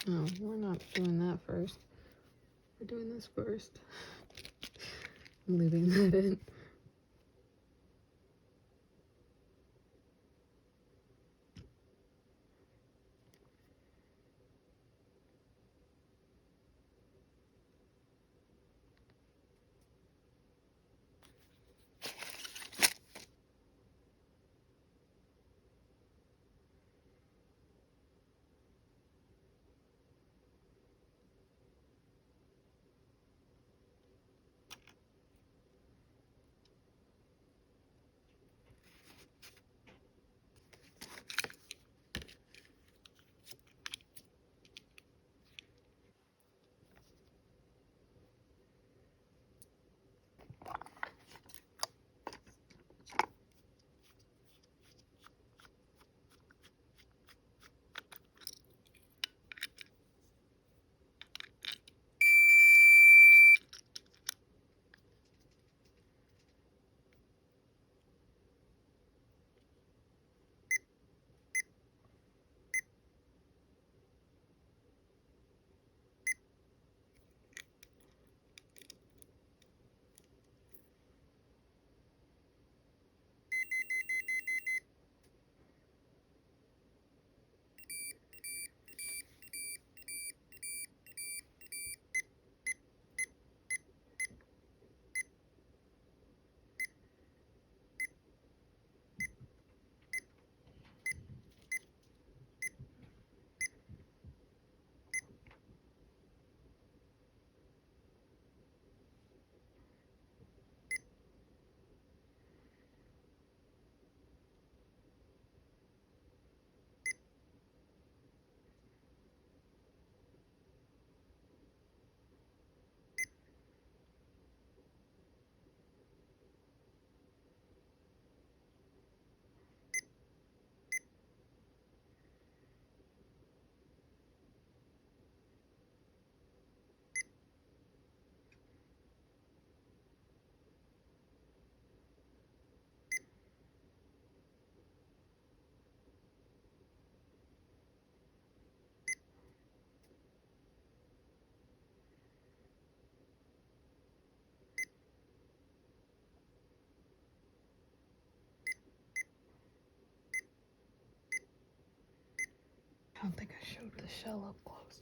Oh, we're not doing that first. We're doing this first. I'm leaving that in. I don't think I showed the shell up close.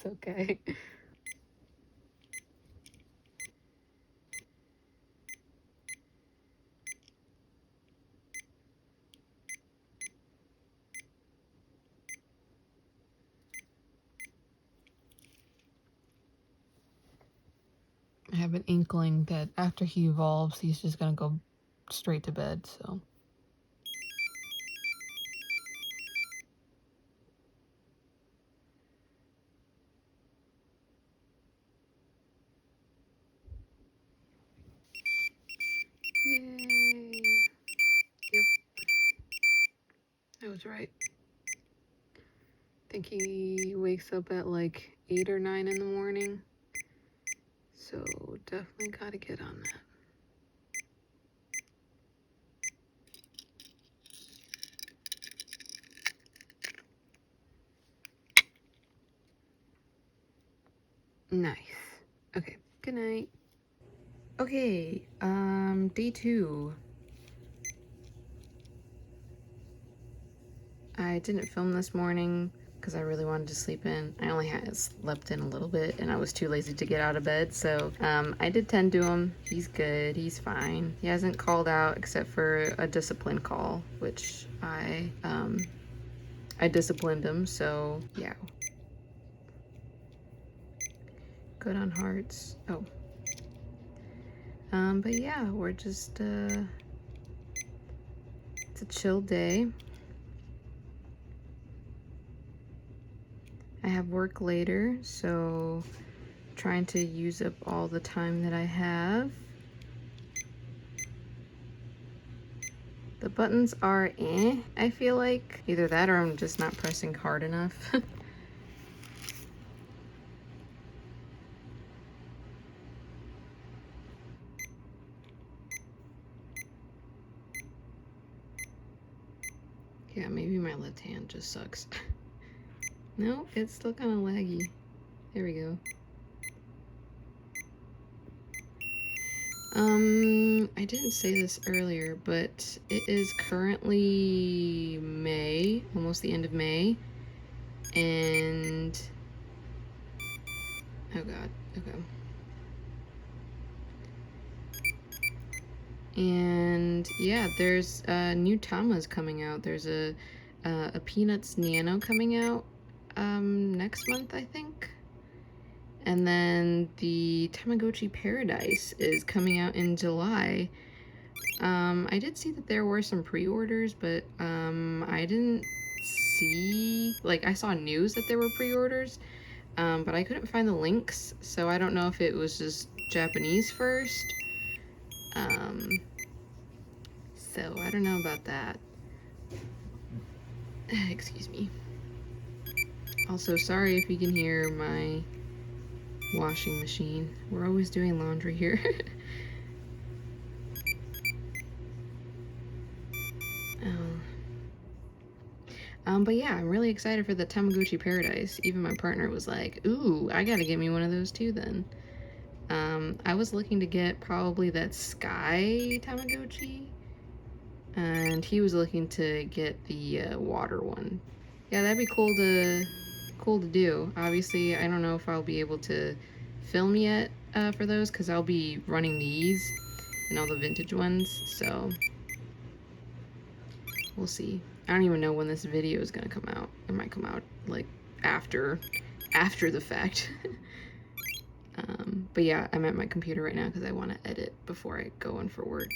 It's okay. I have an inkling that after he evolves, he's just gonna go straight to bed, so. Yay! Yep, I was right. I think he wakes up at like 8 or 9 in the morning, so definitely gotta get on that. Nice. Okay, good night. Okay, day 2. I didn't film this morning because I really wanted to sleep in. I only had slept in a little bit and I was too lazy to get out of bed, so I did tend to him. He's good, he's fine. He hasn't called out except for a discipline call, which I disciplined him, so yeah. Good on hearts. Oh. But yeah, we're just, it's a chill day. I have work later, so trying to use up all the time that I have. The buttons are I feel like. Either that or I'm just not pressing hard enough. Yeah, maybe my left hand just sucks. No, it's still kind of laggy. There we go. I didn't say this earlier, but it is currently May, almost the end of May, and oh god, okay. And yeah, there's new Tamas coming out. There's a Peanuts Nano coming out next month, I think. And then the Tamagotchi Paradise is coming out in July. I did see that there were some pre-orders, but I didn't see, like, I saw news that there were pre-orders, but I couldn't find the links, so I don't know if it was just Japanese first. So I don't know about that. Excuse me. Also, sorry if you can hear my washing machine. We're always doing laundry here. But yeah, I'm really excited for the Tamagotchi Paradise. Even my partner was like, ooh, I gotta get me one of those too then. I was looking to get probably that Sky Tamagotchi, and he was looking to get the water one. Yeah, that'd be cool to do. Obviously, I don't know if I'll be able to film yet for those, because I'll be running these and all the vintage ones, so we'll see. I don't even know when this video is gonna come out. It might come out like after the fact. But yeah, I'm at my computer right now because I want to edit before I go in for work.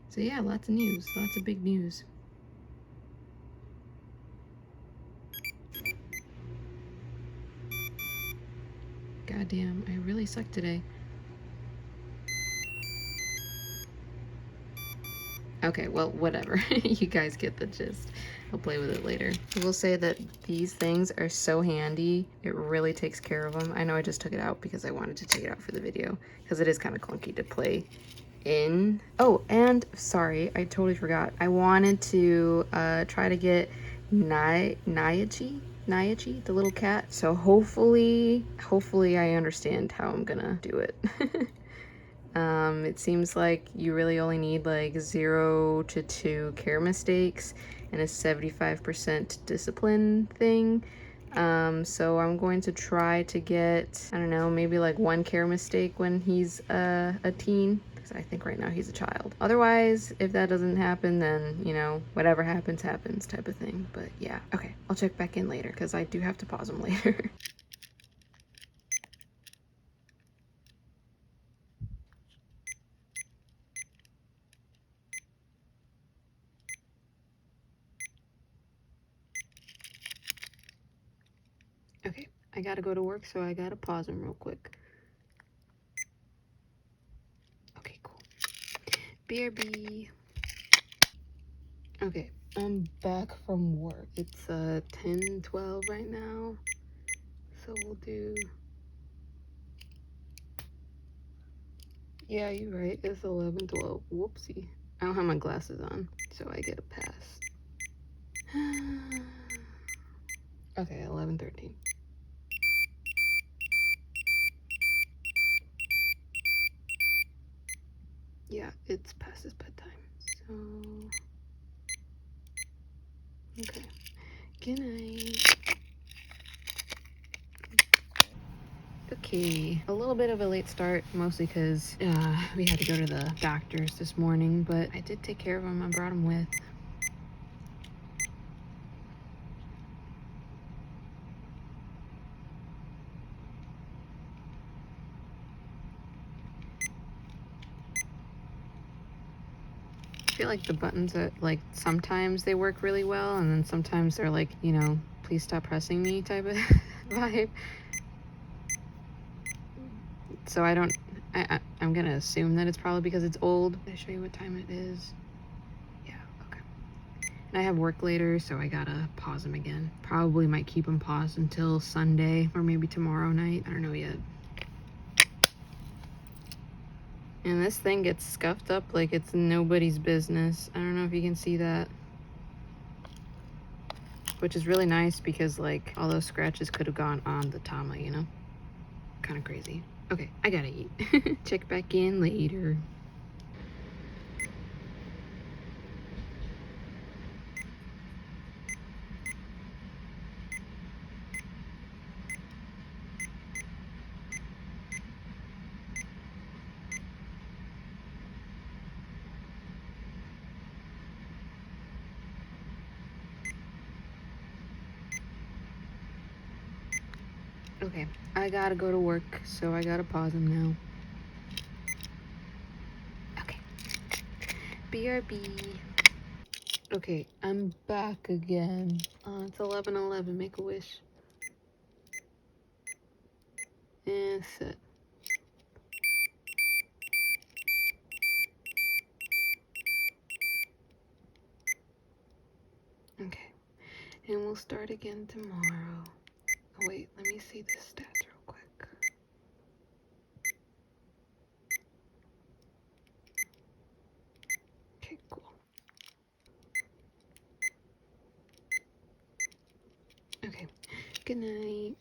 So yeah, lots of news, lots of big news. Goddamn, I really suck today. Okay, well, whatever. You guys get the gist. I'll play with it later. I will say that these things are so handy. It really takes care of them. I know I just took it out because I wanted to take it out for the video, because it is kind of clunky to play in. Oh, and sorry, I totally forgot. I wanted to try to get Nyachi, the little cat. So hopefully I understand how I'm gonna do it. It seems like you really only need like 0 to 2 care mistakes and a 75% discipline thing. So I'm going to try to get, I don't know, maybe like 1 care mistake when he's a teen. Because I think right now he's a child. Otherwise, if that doesn't happen, then, you know, whatever happens, happens type of thing. But yeah, okay, I'll check back in later because I do have to pause him later. Okay, I gotta go to work, so I gotta pause him real quick. Okay, cool. BRB. Okay, I'm back from work. It's 10:12 right now. So we'll do... Yeah, you're right. It's 11:12. Whoopsie. I don't have my glasses on, so I get a pass. Okay, 11:13. Yeah, it's past his bedtime. So... Okay. Good night. Okay, a little bit of a late start, mostly because we had to go to the doctor's this morning, but I did take care of him. I brought him with. I feel like the buttons are like, sometimes they work really well, and then sometimes they're like, you know, please stop pressing me type of vibe. So I'm gonna assume that it's probably because it's old. Did I show you what time it is? Yeah, okay. And I have work later, so I gotta pause him again. Probably might keep him paused until Sunday or maybe tomorrow night. I don't know yet. And this thing gets scuffed up like it's nobody's business. I don't know if you can see that. Which is really nice because like all those scratches could have gone on the Tama, you know? Kind of crazy. Okay, I gotta eat. Check back in later. Okay, I gotta go to work, so I gotta pause him now. Okay. BRB. Okay, I'm back again. It's 11:11. Make a wish. And sit. Okay, and we'll start again tomorrow. Oh, wait, let me see the stats real quick. Okay, cool. Okay, good night.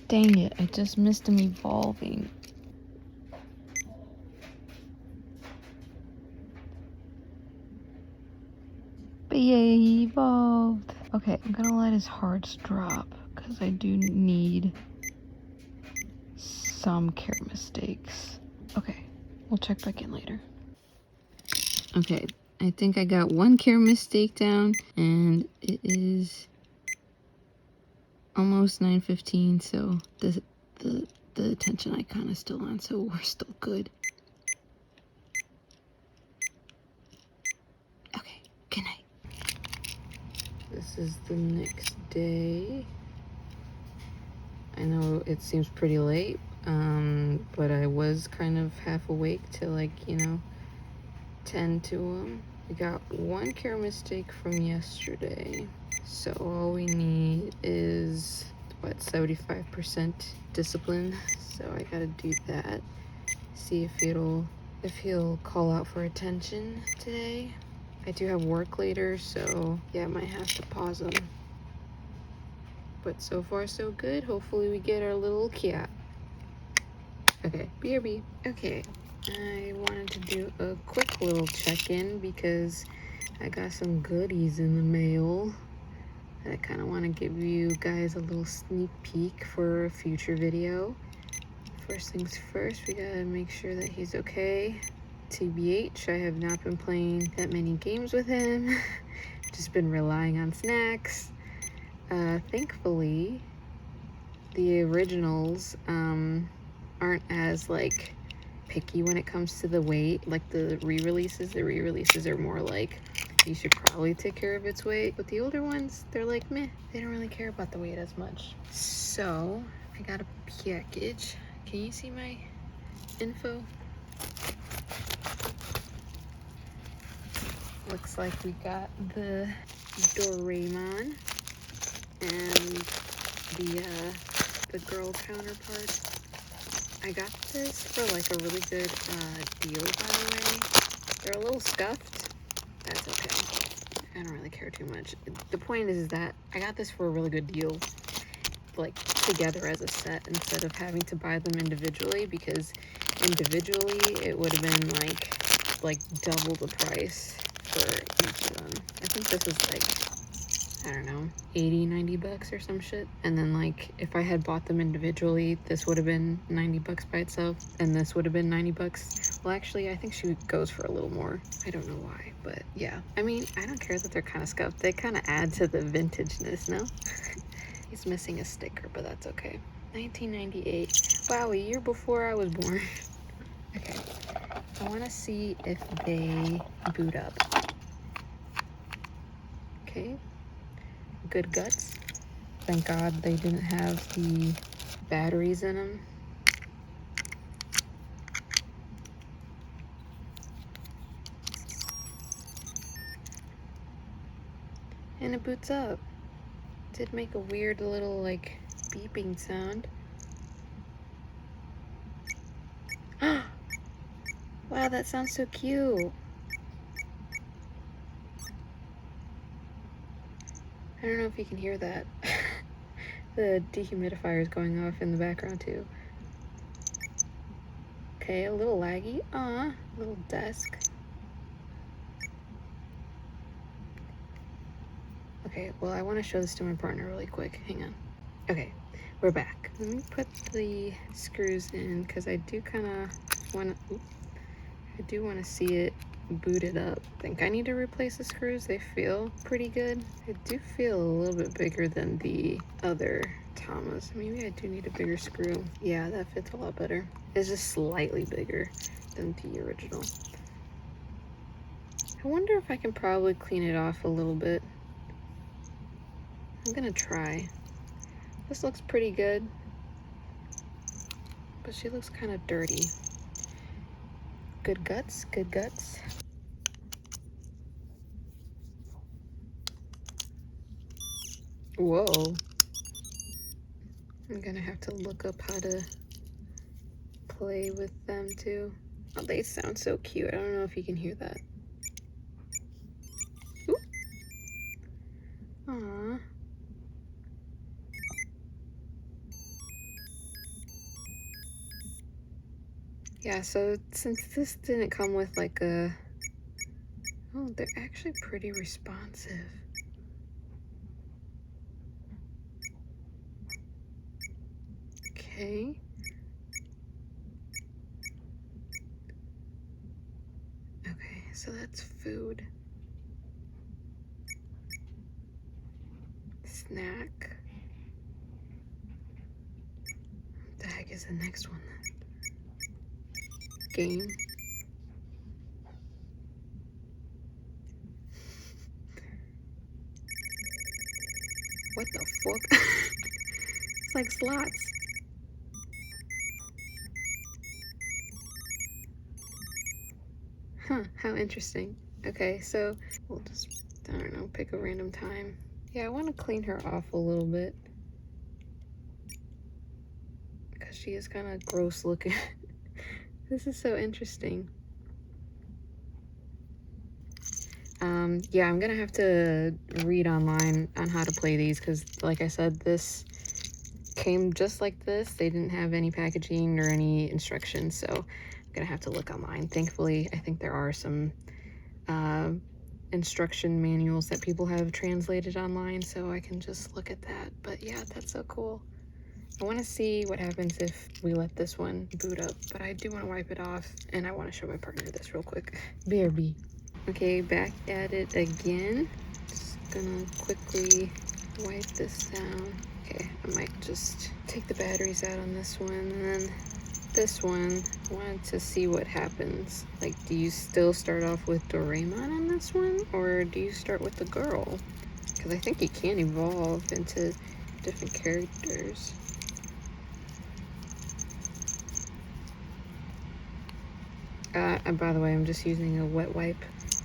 Dang it, I just missed him evolving. But yay, he evolved. Okay, I'm gonna let his hearts drop because I do need some care mistakes. Okay, we'll check back in later. Okay, I think I got 1 care mistake down, and it is almost 9:15, so the attention icon is still on, so we're still good. Okay, good night. This is the next day. I know it seems pretty late, but I was kind of half awake till like, you know, 10 to them. We got one care mistake from yesterday. So all we need is, what, 75% discipline. So I gotta do that. See if he'll call out for attention today. I do have work later, so yeah, I might have to pause him. But so far so good. Hopefully we get our little cat. Okay, BRB. Okay, I wanted to do a quick little check-in because I got some goodies in the mail. I kind of want to give you guys a little sneak peek for a future video. First things first, we gotta make sure that he's okay. TBH, I have not been playing that many games with him. Just been relying on snacks. Thankfully, the originals aren't as like picky when it comes to the weight. Like the re-releases are more like, you should probably take care of its weight. But the older ones, they're like, meh, they don't really care about the weight as much. So I got a package. Can you see my info? Looks like we got the Doraemon and the girl counterpart. I got this for like a really good deal, by the way. They're a little scuffed. That's okay. I don't really care too much. The point is that I got this for a really good deal, like together as a set instead of having to buy them individually, because individually it would have been like double the price for each of them. I think this is like, I don't know, 80-90 bucks or some shit. And then like if I had bought them individually, this would have been 90 bucks by itself, and this would have been 90 bucks. Well, actually I think she goes for a little more. I don't know why, but yeah. I mean, I don't care that they're kind of scuffed. They kind of add to the vintageness, no? He's missing a sticker, but that's okay. 1998. Wow, a year before I was born. Okay, I want to see if they boot up. Okay, good guts. Thank God they didn't have the batteries in them. And it boots up. Did make a weird little like beeping sound. Wow, that sounds so cute. I don't know if you can hear that. The dehumidifier is going off in the background too. Okay, a little laggy. Little desk. Okay, well, I want to show this to my partner really quick. Hang on. Okay, we're back. Let me put the screws in because I do kind of want to see it booted up. I think I need to replace the screws. They feel pretty good. I do feel a little bit bigger than the other Tamas. Maybe I do need a bigger screw. Yeah, that fits a lot better. It's just slightly bigger than the original. I wonder if I can probably clean it off a little bit. I'm gonna try. This looks pretty good, but she looks kind of dirty. Good guts, good guts. Whoa. I'm gonna have to look up how to play with them too. Oh, they sound so cute. I don't know if you can hear that. Ooh. Aww. Yeah, so since this didn't come with like a... Oh, they're actually pretty responsive. Okay. Okay, so that's food. Snack. What the heck is the next one then? Game. What the fuck? It's like slots. Huh, how interesting. Okay, so we'll just, I don't know, pick a random time. Yeah, I want to clean her off a little bit, because she is kind of gross looking. This is so interesting. Yeah, I'm gonna have to read online on how to play these, because like I said, this came just like this. They didn't have any packaging or any instructions, so I'm gonna have to look online. Thankfully, I think there are some instruction manuals that people have translated online, so I can just look at that. But yeah, that's so cool. I want to see what happens if we let this one boot up, but I do want to wipe it off, and I want to show my partner this real quick. BRB. Okay, back at it again. Just gonna quickly wipe this down. Okay, I might just take the batteries out on this one, and then this one, I wanted to see what happens. Like, do you still start off with Doraemon on this one, or do you start with the girl? Because I think you can evolve into different characters. And by the way, I'm just using a wet wipe.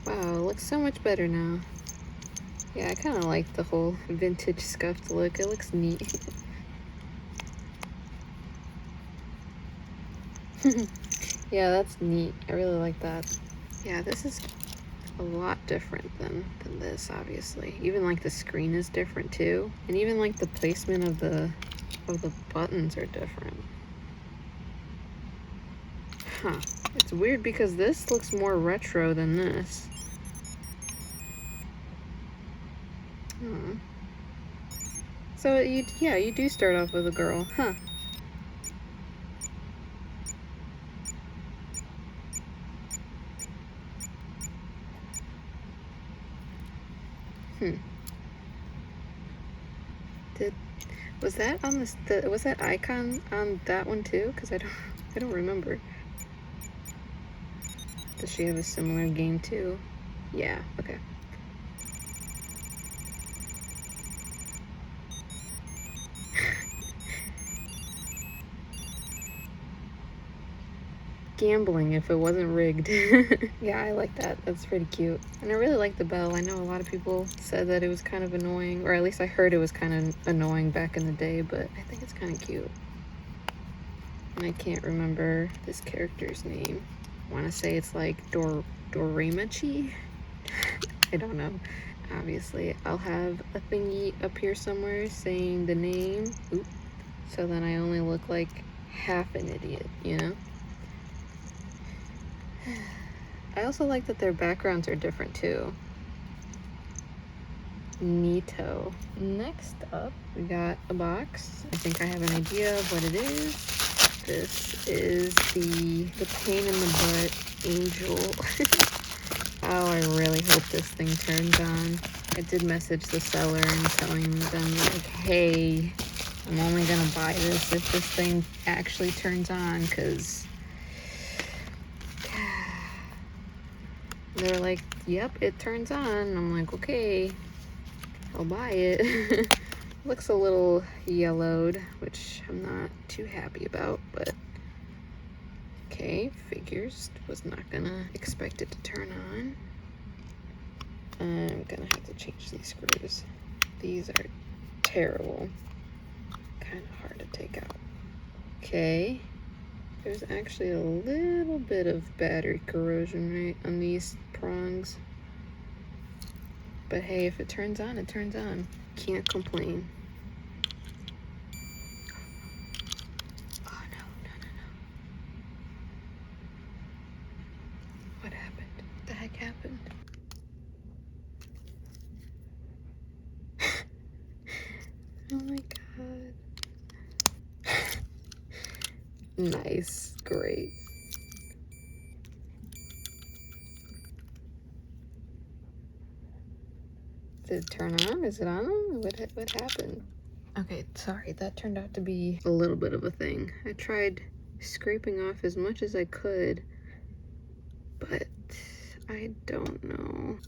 Wow, it looks so much better now. Yeah, I kind of like the whole vintage scuffed look. It looks neat. Yeah, that's neat. I really like that. Yeah, this is a lot different than this, obviously. Even like the screen is different too. And even like the placement of the buttons are different. Huh. It's weird because this looks more retro than this. So you do start off with a girl, huh? Was that on this? Was that icon on that one too? Because I don't remember. Does she have a similar game too? Yeah. Okay. Gambling if it wasn't rigged. Yeah, I like that. That's pretty cute. And I really like the bell. I know a lot of people said that it was kind of annoying, or at least I heard it was kind of annoying back in the day, but I think it's kind of cute. And I can't remember this character's name. I want to say it's like Doremachi? I don't know. Obviously, I'll have a thingy up here somewhere saying the name. Oop. So then I only look like half an idiot, you know? I also like that their backgrounds are different too. Neato. Next up, we got a box. I think I have an idea of what it is. This is the pain in the butt angel. Oh, I really hope this thing turns on. I did message the seller and telling them like, hey, I'm only gonna buy this if this thing actually turns on, because they're like, yep, it turns on. I'm like, okay, I'll buy it. Looks a little yellowed, which I'm not too happy about, but okay, figures. Was not gonna expect it to turn on. I'm gonna have to change these screws. These are terrible. Kind of hard to take out. Okay. There's actually a little bit of battery corrosion right on these prongs. But hey, if it turns on, it turns on. Can't complain. Oh no. What happened? What the heck happened? Oh my god. Nice. Great. Did it turn on? Is it on? What happened? Okay, sorry. That turned out to be a little bit of a thing. I tried scraping off as much as I could, but I don't know.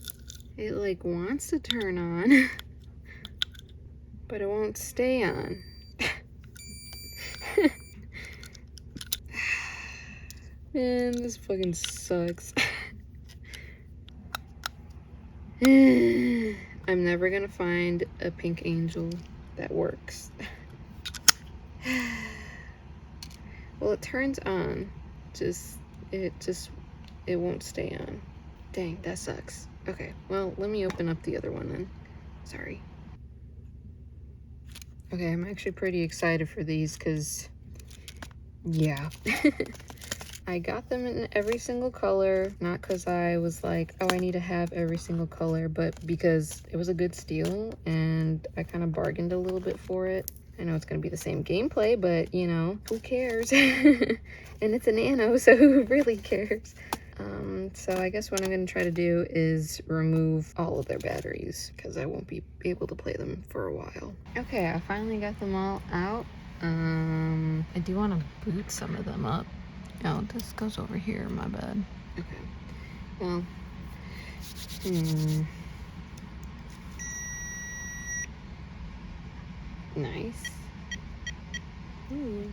It like wants to turn on, but it won't stay on. Man, this fucking sucks. I'm never gonna find a pink angel that works. Well, it turns on. It won't stay on. Dang, that sucks. Okay, well, let me open up the other one then. Sorry. Okay, I'm actually pretty excited for these because, yeah. I got them in every single color, not because I was like, oh, I need to have every single color, but because it was a good steal and I kind of bargained a little bit for it. I know it's going to be the same gameplay, but you know, who cares? And it's a nano, so who really cares? So I guess what I'm going to try to do is remove all of their batteries because I won't be able to play them for a while. Okay, I finally got them all out. I do want to boot some of them up. Oh, this goes over here, my bad. Okay. Well, nice. Ooh.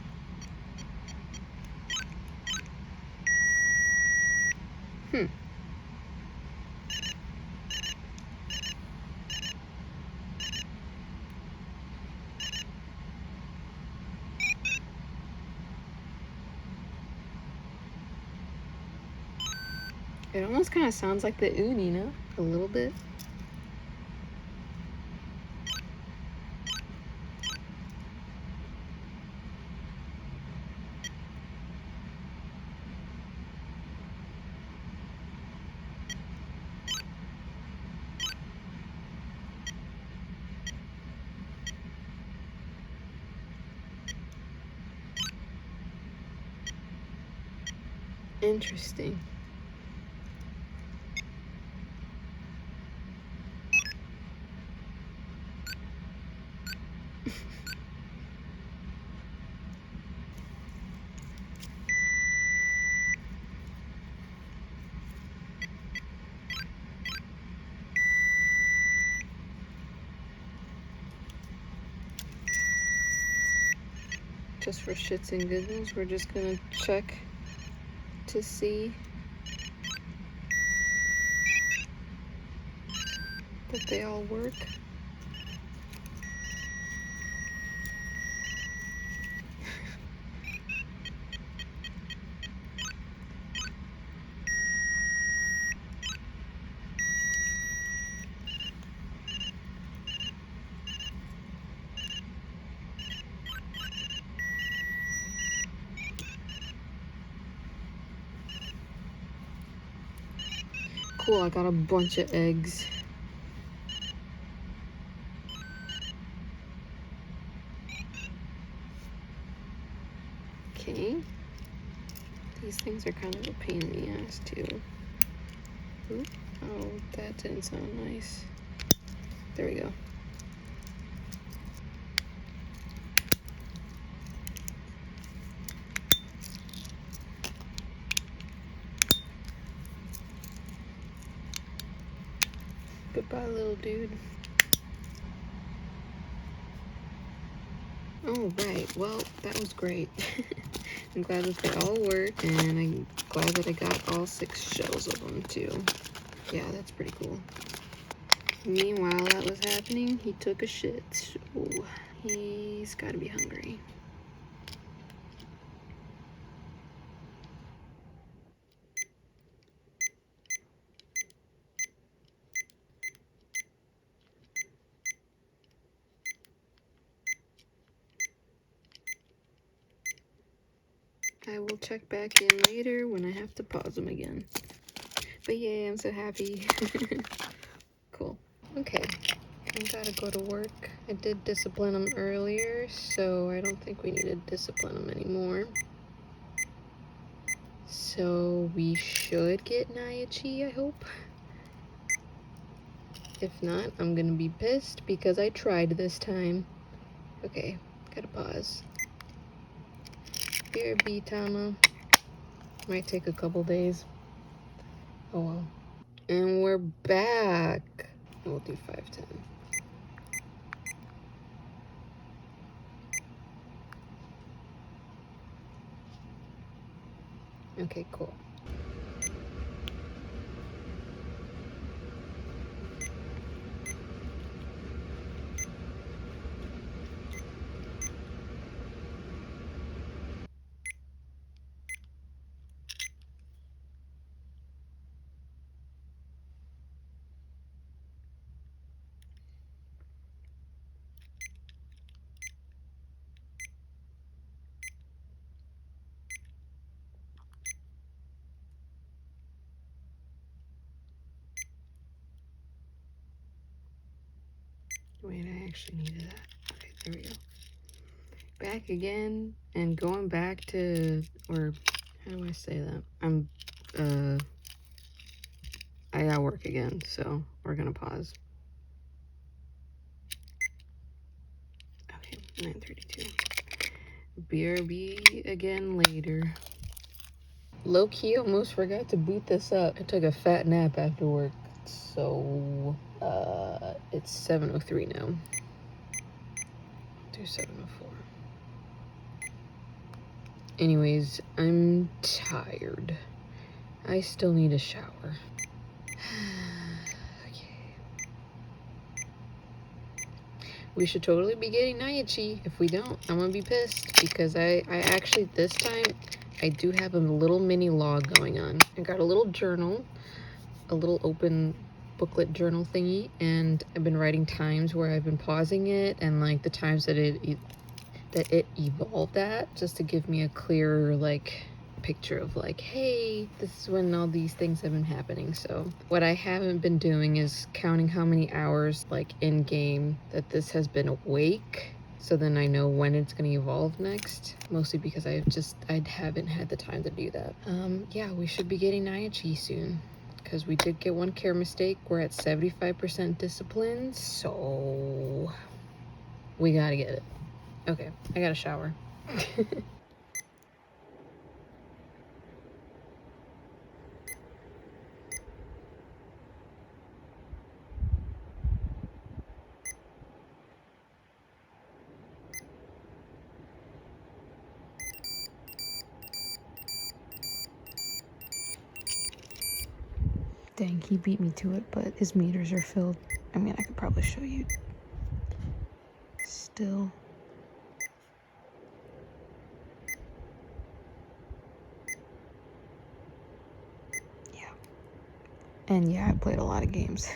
It almost kind of sounds like the uni, no? A little bit. Interesting. Just for shits and giggles, we're just gonna check to see that they all work. Cool, I got a bunch of eggs. Okay. These things are kind of a pain in the ass too. Ooh. Oh, that didn't sound nice. There we go. Goodbye, little dude. Oh, right. Well, that was great. I'm glad that they all work, and I'm glad that I got all 6 shells of them, too. Yeah, that's pretty cool. Meanwhile, that was happening, he took a shit, so he's gotta be hungry. I will check back in later when I have to pause him again. But yeah, I'm so happy. Cool. Okay, I gotta go to work. I did discipline him earlier, so I don't think we need to discipline him anymore. So we should get Naichi, I hope. If not, I'm gonna be pissed because I tried this time. Okay, gotta pause. Here, B Tama. Might take a couple days. Oh well. And we're back. We'll do 510. Okay, cool. actually needed that. Okay, there we go. Back again and going back to, or how do I say that? I gotta work again, so we're gonna pause. Okay, 9:32. BRB again later. Low-key almost forgot to boot this up. I took a fat nap after work, so it's 7:03 now. Do 7:04. Anyways, I'm tired. I still need a shower. Okay. We should totally be getting Naichi. If we don't, I'm gonna be pissed because I actually, this time, I do have a little mini log going on. I got a little journal, a little open booklet journal thingy, and I've been writing times where I've been pausing it and like the times that it evolved at, just to give me a clearer like picture of like, hey, this is when all these things have been happening. So what I haven't been doing is counting how many hours like in game that this has been awake, so then I know when it's going to evolve next, mostly because I haven't had the time to do that. Yeah, we should be getting Naichi soon because we did get one care mistake. We're at 75% discipline, so we gotta get it. Okay, I gotta shower. Dang, he beat me to it, but his meters are filled. I mean, I could probably show you. Still. Yeah. And yeah, I played a lot of games.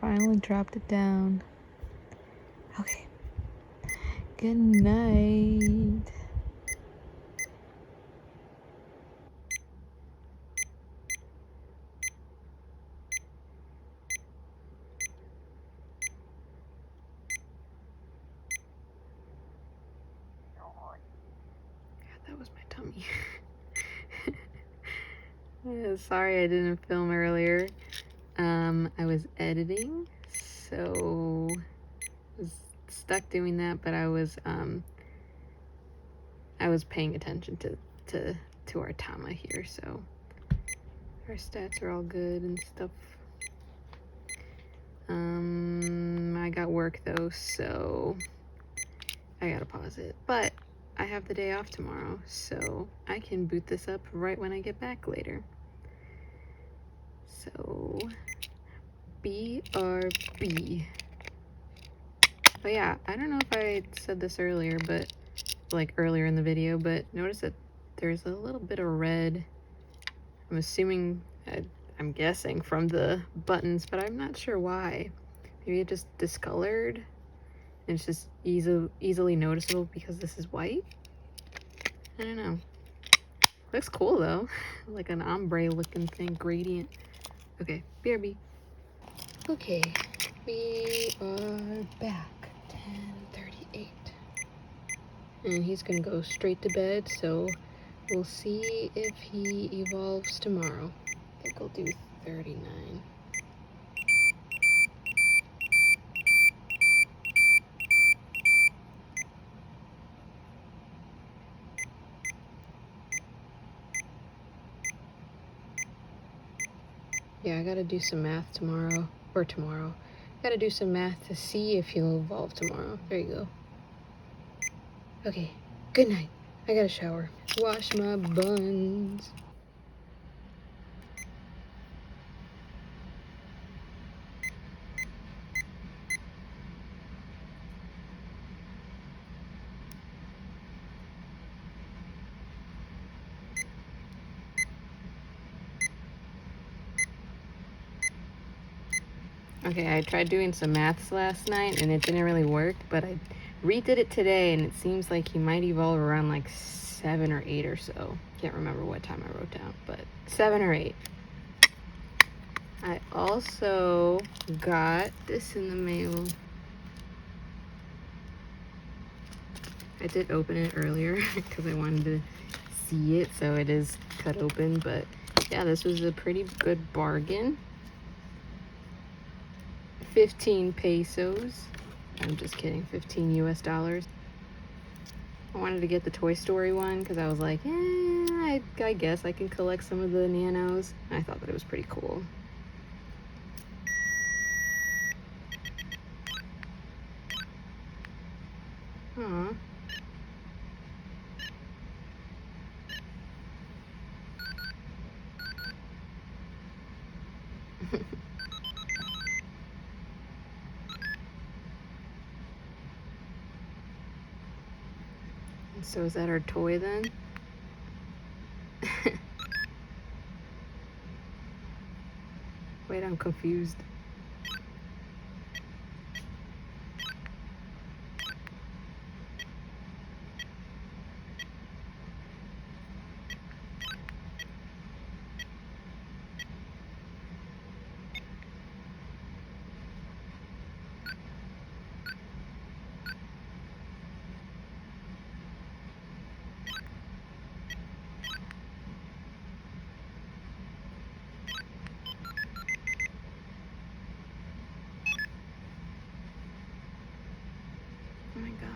Finally dropped it down. Okay. Good night. That was my tummy. Yeah, sorry I didn't film earlier. I was editing, so I was stuck doing that, but I was paying attention to our Tama here, so our stats are all good and stuff. I got work though, so I gotta pause it. But I have the day off tomorrow, so I can boot this up right when I get back later. So, BRB. Oh yeah, I don't know if I said this earlier, but like earlier in the video, but notice that there's a little bit of red. I'm assuming, I'm guessing from the buttons, but I'm not sure why. Maybe it just discolored. And it's just easily noticeable because this is white. I don't know. Looks cool though. Like an ombre looking thing, gradient. Okay, BRB. Okay, we are back. 10:38. And he's gonna go straight to bed, so we'll see if he evolves tomorrow. I think we'll do 39. Yeah, I gotta do some math tomorrow. Gotta do some math to see if he'll evolve tomorrow. There you go. Okay, good night. I gotta shower. Wash my buns. Okay, I tried doing some maths last night and it didn't really work, but I redid it today and it seems like he might evolve around like 7 or 8 or so. Can't remember what time I wrote down, but 7 or 8. I also got this in the mail. I did open it earlier because I wanted to see it, so it is cut open, but yeah, this was a pretty good bargain. 15 pesos. I'm just kidding, 15 US dollars. I wanted to get the Toy Story one because I was like, I guess I can collect some of the nanos. I thought that it was pretty cool. Aww. So is that our toy then? Wait, I'm confused. Oh my god.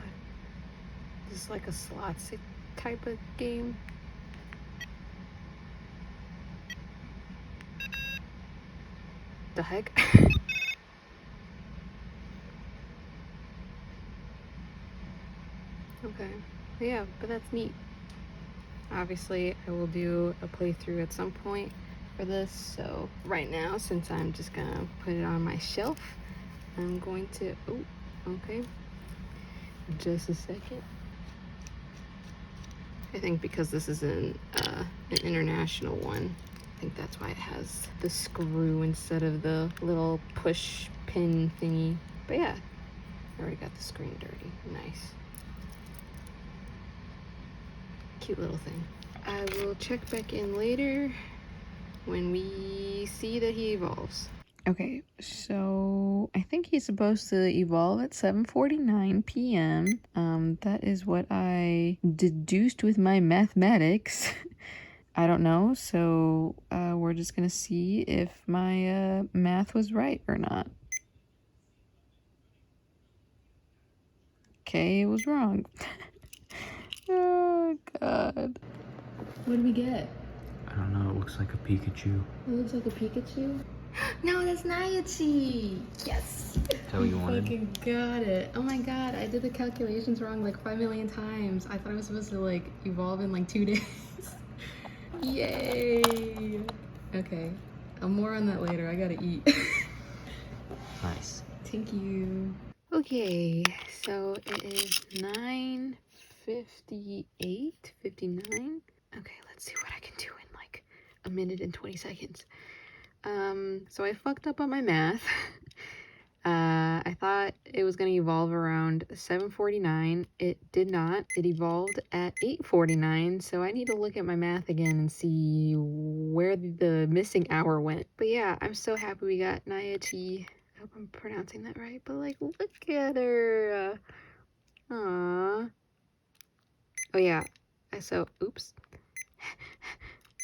This is like a slots type of game. The heck? Okay. Yeah, but that's neat. Obviously, I will do a playthrough at some point for this, so right now, since I'm just gonna put it on my shelf, I'm going to, oh, okay, just a second. I think because this is an international one, I think that's why it has the screw instead of the little push pin thingy. But yeah, I already got the screen dirty. Nice. Cute little thing. I will check back in later when we see that he evolves. Okay, so I think he's supposed to evolve at 7:49 p.m. That is what I deduced with my mathematics. I don't know, so we're just gonna see if my math was right or not. Okay, it was wrong. Oh god. What did we get? I don't know, it looks like a Pikachu. It looks like a Pikachu? No, that's Naichi! Yes! Is that what you wanted? Fucking got it. Oh my god, I did the calculations wrong like 5 million times. I thought it was supposed to like evolve in like 2 days. Yay! Okay, more on that later. I gotta eat. Nice. Thank you. Okay, so it is 9:58, 59. Okay, let's see what I can do in like a minute and 20 seconds. So I fucked up on my math. I thought it was going to evolve around 7:49. It did not. It evolved at 8:49, so I need to look at my math again and see where the missing hour went. But yeah, I'm so happy we got Naichi. I hope I'm pronouncing that right, but like, look at her. Aww. Oh yeah, so, oops.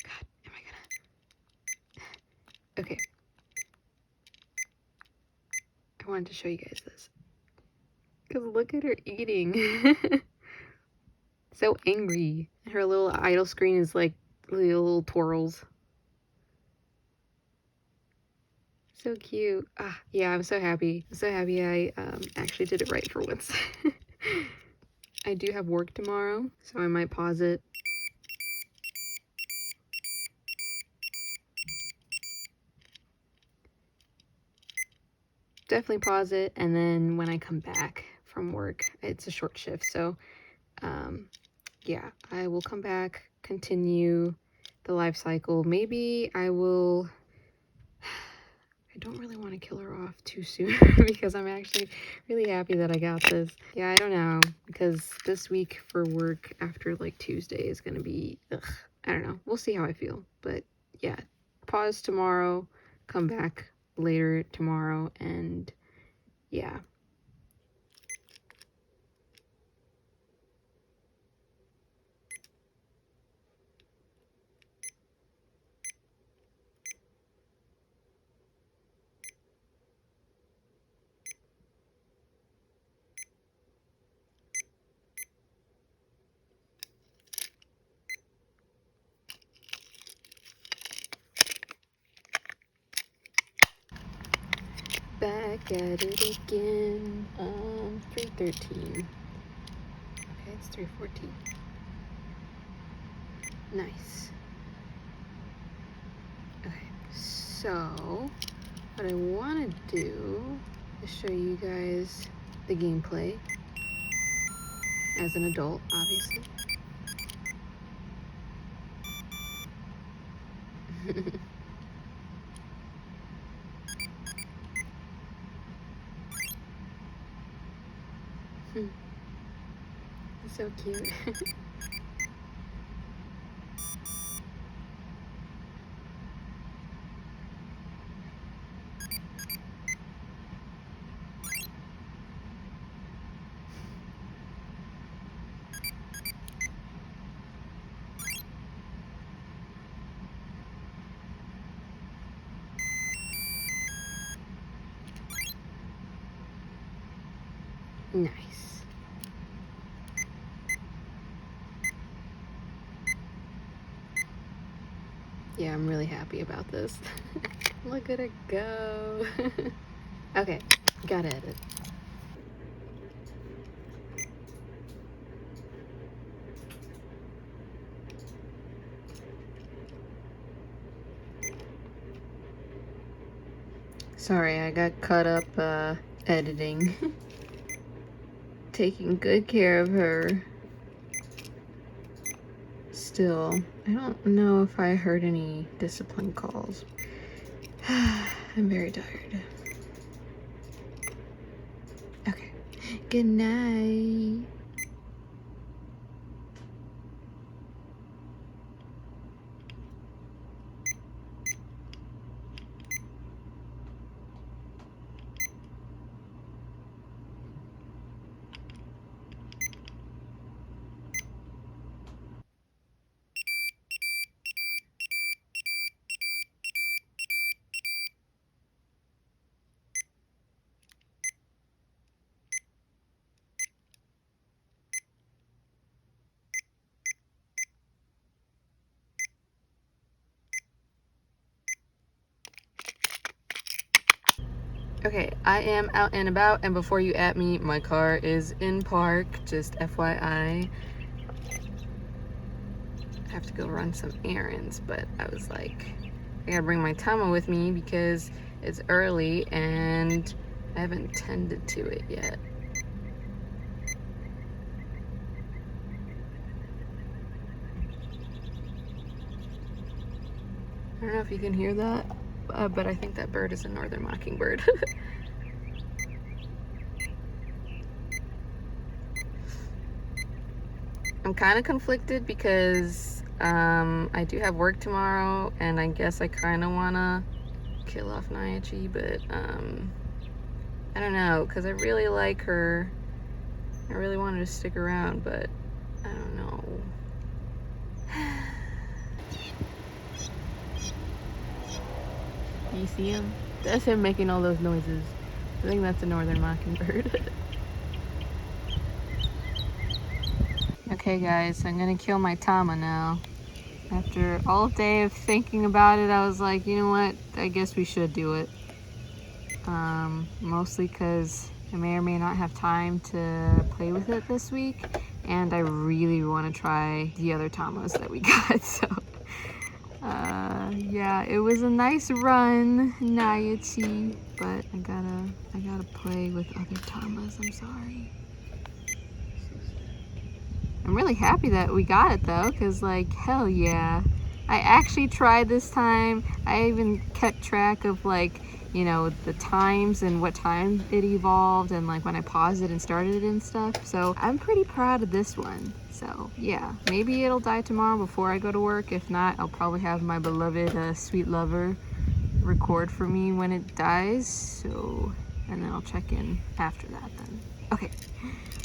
God, am I gonna... Okay. I wanted to show you guys this. Because look at her eating. So angry. Her little idle screen is like little twirls. So cute. Ah, yeah, I'm so happy. I'm so happy I actually did it right for once. I do have work tomorrow, so I might pause it. Definitely pause it, and then when I come back from work, it's a short shift, so yeah, I will come back, continue the life cycle. Maybe I will... I don't really want to kill her off too soon because I'm actually really happy that I got this. Yeah, I don't know, because this week for work after like Tuesday is going to be, ugh, I don't know. We'll see how I feel. But yeah, pause tomorrow, come back later tomorrow, and yeah. Back at it again. 3:13. Okay, it's 3:14. Nice. Okay, so what I want to do is show you guys the gameplay as an adult, obviously. So cute. Nice. Yeah, I'm really happy about this. Look at it go. Okay, gotta edit. Sorry, I got caught up editing. Taking good care of her. Still, I don't know if I heard any discipline calls. I'm very tired. Okay, good night. Okay, I am out and about, and before you at me, my car is in park, just FYI. I have to go run some errands, but I was like, I gotta bring my Tama with me because it's early and I haven't tended to it yet. I don't know if you can hear that, but I think that bird is a northern mockingbird. I'm kind of conflicted because I do have work tomorrow, and I guess I kind of want to kill off Naichi, but I don't know, because I really like her. I really wanted to stick around, but I don't know. Do you see him? That's him making all those noises. I think that's a northern mockingbird. Okay guys, I'm gonna kill my Tama now. After all day of thinking about it, I was like, you know what? I guess we should do it. Mostly because I may or may not have time to play with it this week, and I really want to try the other Tamas that we got. So, yeah, it was a nice run, Naichi, but I gotta play with other Tamas. I'm sorry. I'm really happy that we got it though, because like, hell yeah. I actually tried this time. I even kept track of like, you know, the times and what time it evolved and like when I paused it and started it and stuff. So I'm pretty proud of this one. So yeah, maybe it'll die tomorrow before I go to work. If not, I'll probably have my beloved sweet lover record for me when it dies, so, and then I'll check in after that then. Okay,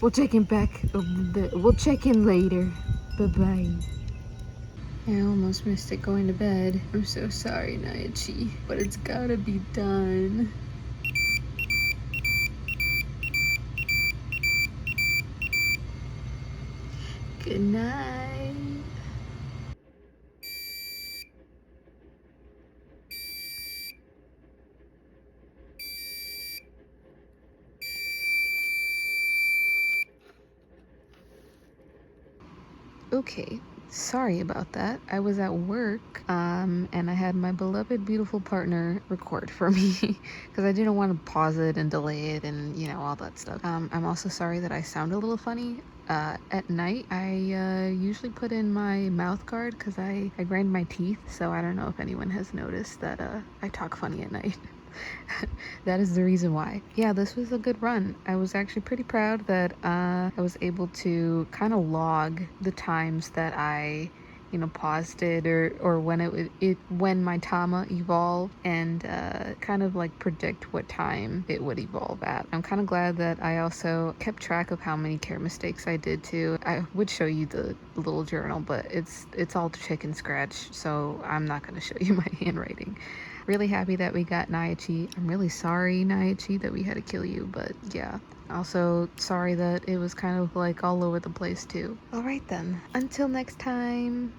we'll check in we'll check in later. Bye-bye. I almost missed it going to bed. I'm so sorry, Naichi, but it's gotta be done. Good night. Okay, sorry about that. I was at work, and I had my beloved, beautiful partner record for me because I didn't want to pause it and delay it and, you know, all that stuff. I'm also sorry that I sound a little funny. At night, I usually put in my mouth guard because I grind my teeth, so I don't know if anyone has noticed that I talk funny at night. That is the reason why. Yeah, this was a good run. I was actually pretty proud that I was able to kind of log the times that I, you know, paused it or when when my Tama evolved and kind of like predict what time it would evolve at. I'm kind of glad that I also kept track of how many care mistakes I did too. I would show you the little journal, but it's all chicken scratch, so I'm not going to show you my handwriting. Really happy that we got Naichi. I'm really sorry, Naichi, that we had to kill you, but yeah. Also, sorry that it was kind of like all over the place too. Alright then, until next time.